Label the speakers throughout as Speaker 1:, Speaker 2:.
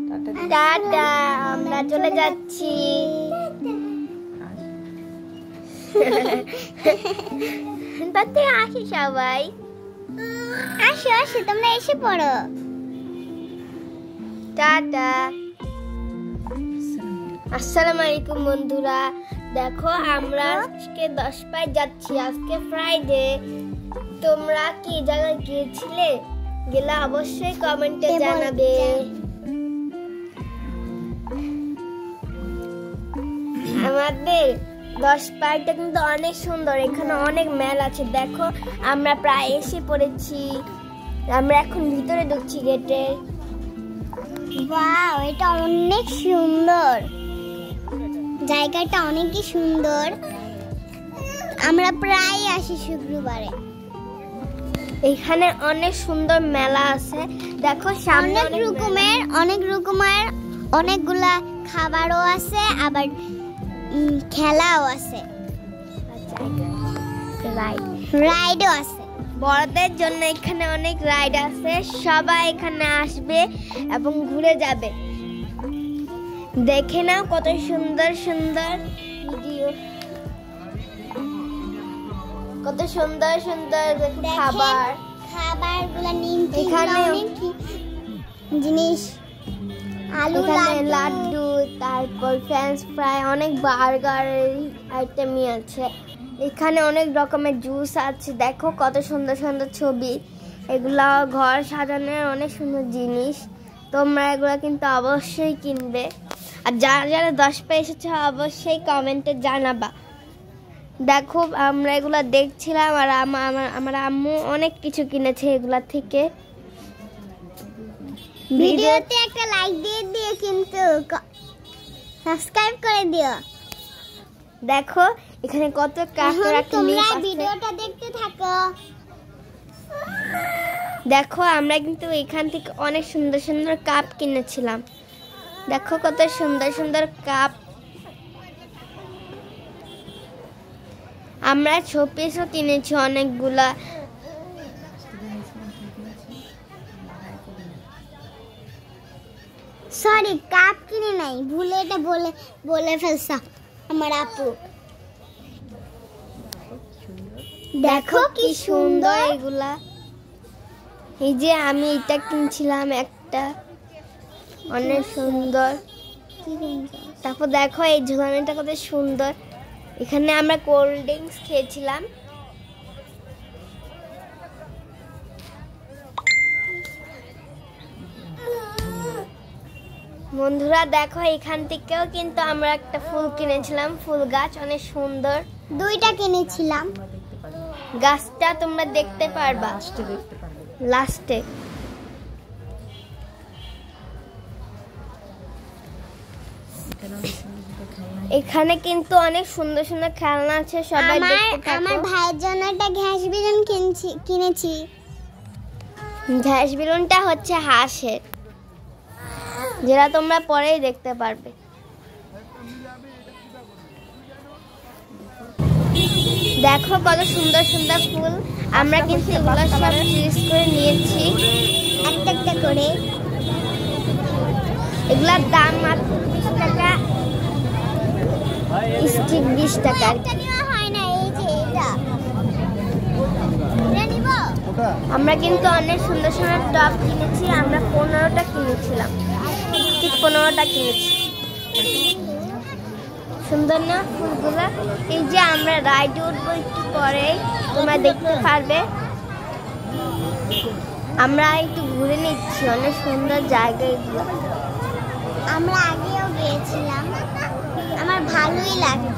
Speaker 1: Tata, আমরা চলে যাচ্ছি। তাতে আসি সবাই, আসো আসো, তোমরা এসে পড়ো। টাটা, আসসালামু আলাইকুম বন্ধুরা। দেখো আমরা আজকে 10 পায় যাচ্ছি, আজকে ফ্রাইডে। তোমরা কি জায়গায় গিয়েছিলে? গেলে অবশ্যই কমেন্টে জানাবে। আমাদের 10 পাইটা কিন্তু অনেক সুন্দর, এখানে অনেক মেলা আছে। দেখো আমরা প্রায় এসে পড়েছি, আমরা এখন ভিতরে ঢুকছি গেটে। ওয়াও, এটা অনেক সুন্দর, জায়গাটা অনেকই সুন্দর। আমরা প্রায় আসি শুক্রবারে। এখানে অনেক সুন্দর মেলা আছে। দেখো সামনে অনেক রকমের অনেকগুলা খাবারও আছে, আবার খেলাও আছে, রাইডও আছে। বড়দের জন্য এখানে অনেক রাইড আছে, সবাই এখানে আসবে এবং ঘুরে যাবে। দেখে নাও কত সুন্দর সুন্দর ভিডিও, কত সুন্দর সুন্দর খাবারগুলো নিমকি, এখানে অনেক জিনিস, আলু লাড্ডু, তারপর ফ্রেঞ্চ ফ্রাই, অনেক বার্গার আইটেমই আছে। এখানে অনেক রকমের জুস আছে। দেখো কত সুন্দর সুন্দর ছবি, এগুলা ঘর সাজানোর অনেক সুন্দর জিনিস। তোমরা এগুলো কিন্তু অবশ্যই কিনবে, আর যারা যারা 10 পায় এসেছে অবশ্যই কমেন্টে জানাবা। দেখো আমরা এগুলা দেখছিলাম, আর আমার আম্মু অনেক কিছু কিনেছে এগুলা থেকে। ভিডিওতে একটা লাইক দিয়ে দিও, কিন্তু সাবস্ক্রাইব করে দিও। দেখো এখানে কত তোমরা ভিডিওটা দেখতে থাকো। দেখো আমরা কিন্তু এখান থেকে অনেক সুন্দর সুন্দর কাপ কিনেছিলাম। দেখো কত সুন্দর সুন্দর কাপ। আমরা শোপিসও কিনেছি অনেকগুলা। সরি, কাপ কিনে নাই, ভুলে এটা বলে ফেলছা আমার আপু। দেখো কি সুন্দর এগুলা। এই যে আমি এটা কিনছিলাম একটা, অনেক সুন্দর। তারপর দেখো এই ঝুলানিটা কত সুন্দর। এখানে আমরা কোল্ড ড্রিঙ্কস খেয়েছিলাম। বন্ধুরা দেখো এখান থেকেও কিন্তু আমরা একটা ফুল কিনেছিলাম, ফুল গাছ অনেক সুন্দর। দুইটা কিনেছিলাম, গাছটা তোমরা দেখতে পারবা লাস্টে। এখানে কিন্তু অনেক সুন্দর সুন্দর খেলনা আছে, সবাই দেখতে থাকো। আমার ভাইয়ের জন্য একটা গ্যাস বেলুন কিনেছি। গ্যাস বেলুনটা হচ্ছে হাঁসের, যেটা তোমরা পরেই দেখতে পারবে। দেখো কত সুন্দর সুন্দর ফুল। আমরা কিন্তু এগুলো সব চুজ করে নিয়েছি একটা একটা করে। এগুলার দাম মাত্র 20 টাকা, স্টিক 20 টাকা। আমরা কিন্তু অনেক সুন্দর সুন্দর টপ কিনেছি, আমরা 15টা কিনেছিলাম, ঠিক 15টা কিনেছি। সুন্দর না ফুলগুলা? এই যে আমরা রাইডে উঠবো একটু পরে, তোমরা দেখতে পারবে। আমরা একটু ঘুরে নিচ্ছি, অনেক সুন্দর জায়গা এগুলো। আমরা আগেও গিয়েছিলাম, আমার ভালোই লাগে।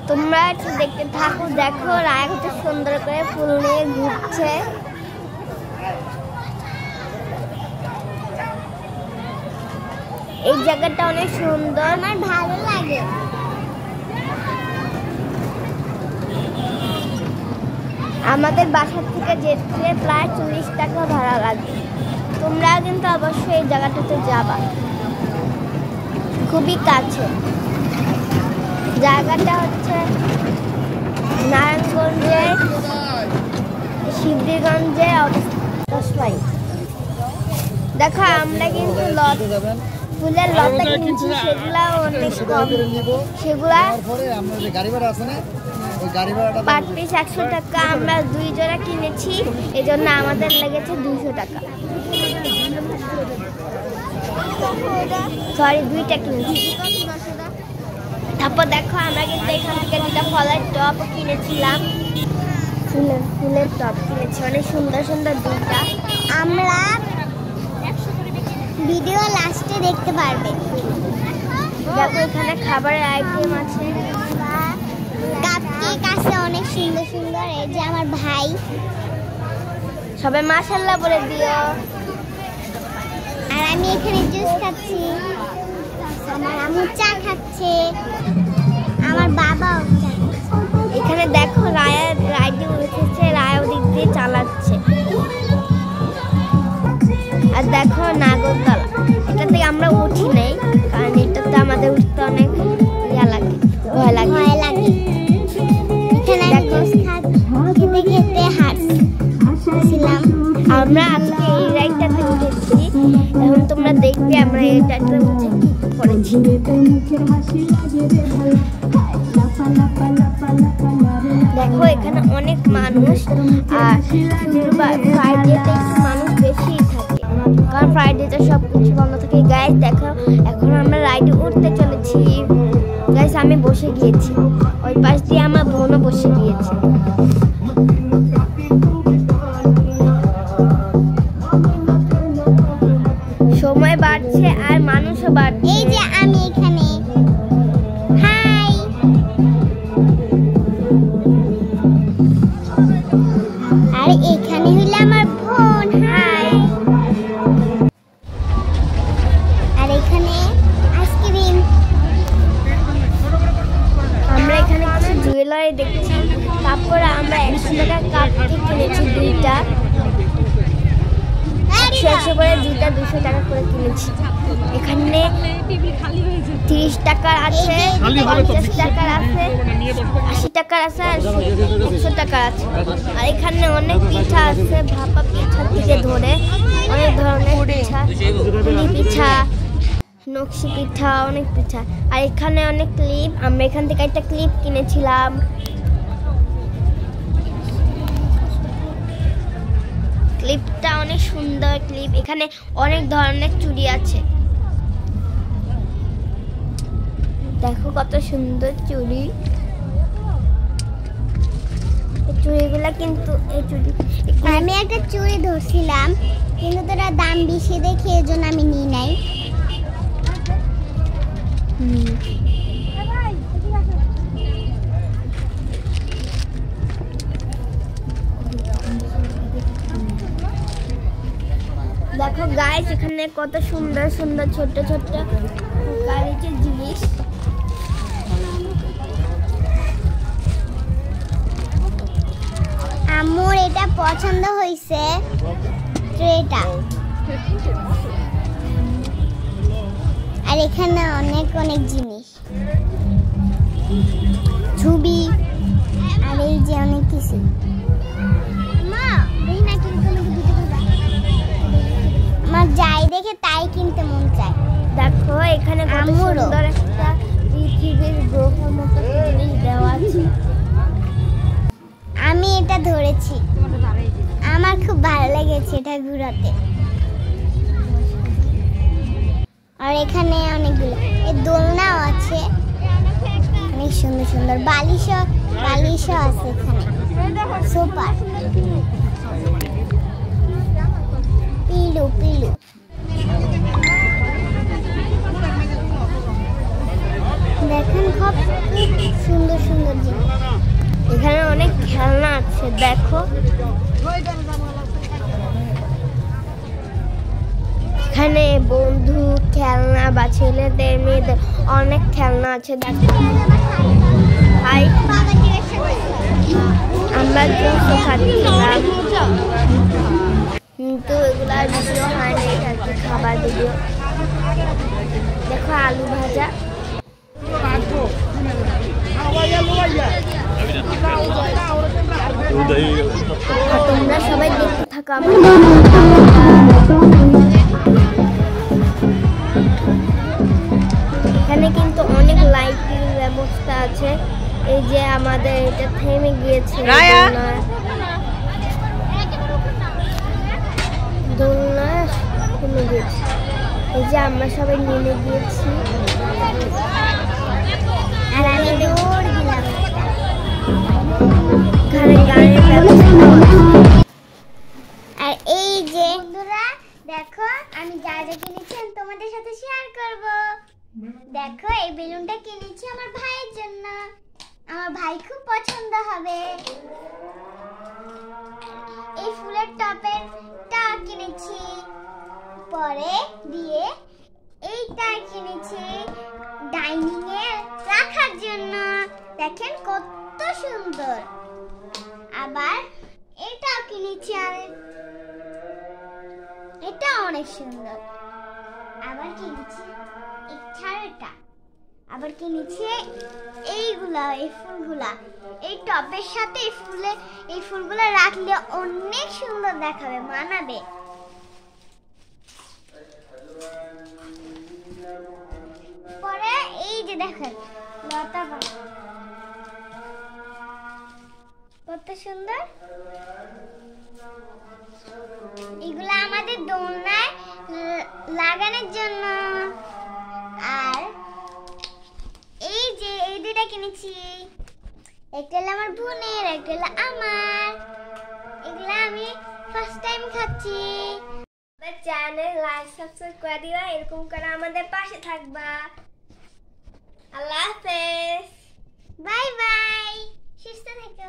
Speaker 1: তোমরা একটু দেখতে থাকো। দেখো রায় কত সুন্দর করে ফুল নিয়ে ঘুরছে। এই জায়গাটা অনেক সুন্দর, আমার ভালো লাগে। আমাদের বাসা থেকে যেতে প্রায় 40 টাকা ভাড়া লাগবে। তোমরা কিন্তু অবশ্যই এই জায়গাটাতে যাবা, খুবই কাছে। জায়গাটা হচ্ছে নারায়ণগঞ্জের শিবগঞ্জে অবস্থায়। দেখো আমরা কিন্তু ফুলের লতা কিনছি, সেগুলা অনেক কম। সেগুলা পার পিস 100 টাকা। আমরা 2 জোড়া কিনেছি, এই জন্য আমাদের লেগেছে 200 টাকা। সরি, 2টা কিনেছি। তারপর দেখো আমরা কিন্তু এখান থেকে 2টা ফলের টপ কিনেছিলাম। ফুলের টপ কিনেছি, অনেক সুন্দর সুন্দর 2টা। আমরা ভিডিও লাস্টে দেখতে পারবে। দেখো এখানে খাবারের আইটেম আছে, কাপকেক আছে অনেক সুন্দর সুন্দর। এই যে আমার ভাই, সবাই মাশাআল্লাহ বলে দিও। আর আমি এখানে জুস খাচ্ছি, আমার আম্মু চা খাচ্ছে, আমার বাবাও চা খাচ্ছে। এখানে দেখো রায়া রাইডে উঠেছে, রায়া ওদিক দিয়ে চালাচ্ছে। আর দেখো নাগরদোলা, এটাতে আমরা উঠি নাই, কারণ এটাতে আমাদের উঠতে অনেক ভয় লাগে। এখানে খেতে খেতে হাঁটছিলাম। আমরা আজকে এই রাইডটাতে উঠেছি, এখন তোমরা দেখবে আমরা এই রাইডটাতে উঠে কি করেছি। দেখো এখানে অনেক মানুষ, আর ফ্রাইডেতে মানুষ বেশি থাকে, কারণ ফ্রাইডেতে সব কিছু বন্ধ থাকে। গাইস দেখো এখন আমরা রাইডে উঠতে চলেছি। গাইস আমি বসে গিয়েছি, ওই পাশ দিয়ে আমার বোনও বসে গিয়েছে। সময় বাড়ছে আর মানুষও বাড়ছে। এই যে আমি এখানে, হাই। আর এখানে হইলো আমার বোন, হাই। আর এখানে আইসক্রিম। আমরা এখানে কিছু জুয়েলারি দেখছি। তারপরে আমরা 100 টাকা কাপকেক কিনেছি 2টা, 100 করে 2টা 200 টাকা করে কিনেছি। এখানে 30 টাকার আছে, 50 টাকার আছে, 80 টাকার আছে, আর 100 টাকার আছে। আর এখানে অনেক পিঠা আছে, ভাপা পিঠা থেকে ধরে অনেক ধরনের পিঠা, পুলি পিঠা, নকশি পিঠা, অনেক পিঠা। আর এখানে অনেক ক্লিপ, আমরা এখান থেকে একটা ক্লিপ কিনেছিলাম। ক্লিপটা অনেক সুন্দর ক্লিপ। এখানে অনেক ধরনের চুড়ি আছে, দেখো কত সুন্দর চুড়ি। এই চুড়িগুলা কিন্তু আমি একটা চুড়ি ধরছিলাম, কিন্তু তোরা দাম বেশি দেখে এজন্য আমি নিই নাই। দেখো গাইস এখানে কত সুন্দর সুন্দর ছোট ছোট গাড়িতে জিনিস। আমার এটা পছন্দ হয়েছে, ট্রেটা। আর এখানে অনেক অনেক জিনিস, ছবি, আর এই যে অনেক কিছু। আমার যাই দেখে তাই কিনতে মন চায়। দেখো এখানে কত সুন্দর একটা পৃথিবীর গ্রহ মতো জিনিস দেওয়া আছে। আমি এটা ধরেছি, আমার খুব ভালো লেগেছে এটা ঘুরাতে। আর এখানে অনেকগুলো দোলনাও আছে, অনেক সুন্দর সুন্দর বালিশও আছে এখানে, সোফা, পিলু পিলু। দেখেন খুব সুন্দর সুন্দর জিনিস। এখানে অনেক খেলনা আছে, দেখো এখানে বন্দুক, খেলনা বা ছেলেদের মেয়েদের অনেক খেলনা আছে। দেখো আমরা জুসও খাচ্ছিলাম, কিন্তু এগুলার ভিডিও হয়নি আর কি, খাবার ভিডিও। দেখো আলু ভাজা, আর তোমরা সবাই দেখতে থাকো আমার। এখানে কিন্তু অনেক লাইটিং ব্যবস্থা আছে। এই যে আমাদের এটা থেমে গিয়েছে দোলনা থেমে গিয়েছে। এই যে আমরা সবাই নেমে গিয়েছি আর আমি দৌড় দিলাম। আর এই যে বন্ধুরা দেখো আমি যা যা কিনেছি তোমাদের সাথে শেয়ার করব। দেখো এই বেলুনটা কিনেছি আমার ভাইয়ের জন্য, আমার ভাই খুব পছন্দ হবে। এই ফুলের টপেরটা কিনেছি, পরে দিয়ে এইটা কিনেছি ডাইনিং এ রাখার জন্য। দেখেন কত সুন্দর। আবার এটাও কিনেছি, আর এটা অনেক সুন্দর। আবার কিনেছি এই ছাড়টা, আবার কিনেছি এইগুলা, এই ফুলগুলা। এই টপের সাথে এই ফুলগুলা রাখলে অনেক সুন্দর দেখাবে, মানাবে। পরে এই যে দেখেন লতা পাতা কত সুন্দর। এগুলো আমাদের দোলনায় লাগানোর জন্য। আর এই যে এই দুটা কিনেছি, একটা হলো আমার বোনের, একটা হলো আমার। এগুলো আমি ফার্স্ট টাইম খাচ্ছি। চ্যানেল লাইক সাবস্ক্রাইব করে দিবা, এরকম করে আমাদের পাশে থাকবা। আল্লাহ হাফেজ, বাই বাই, সুস্থ থেকো।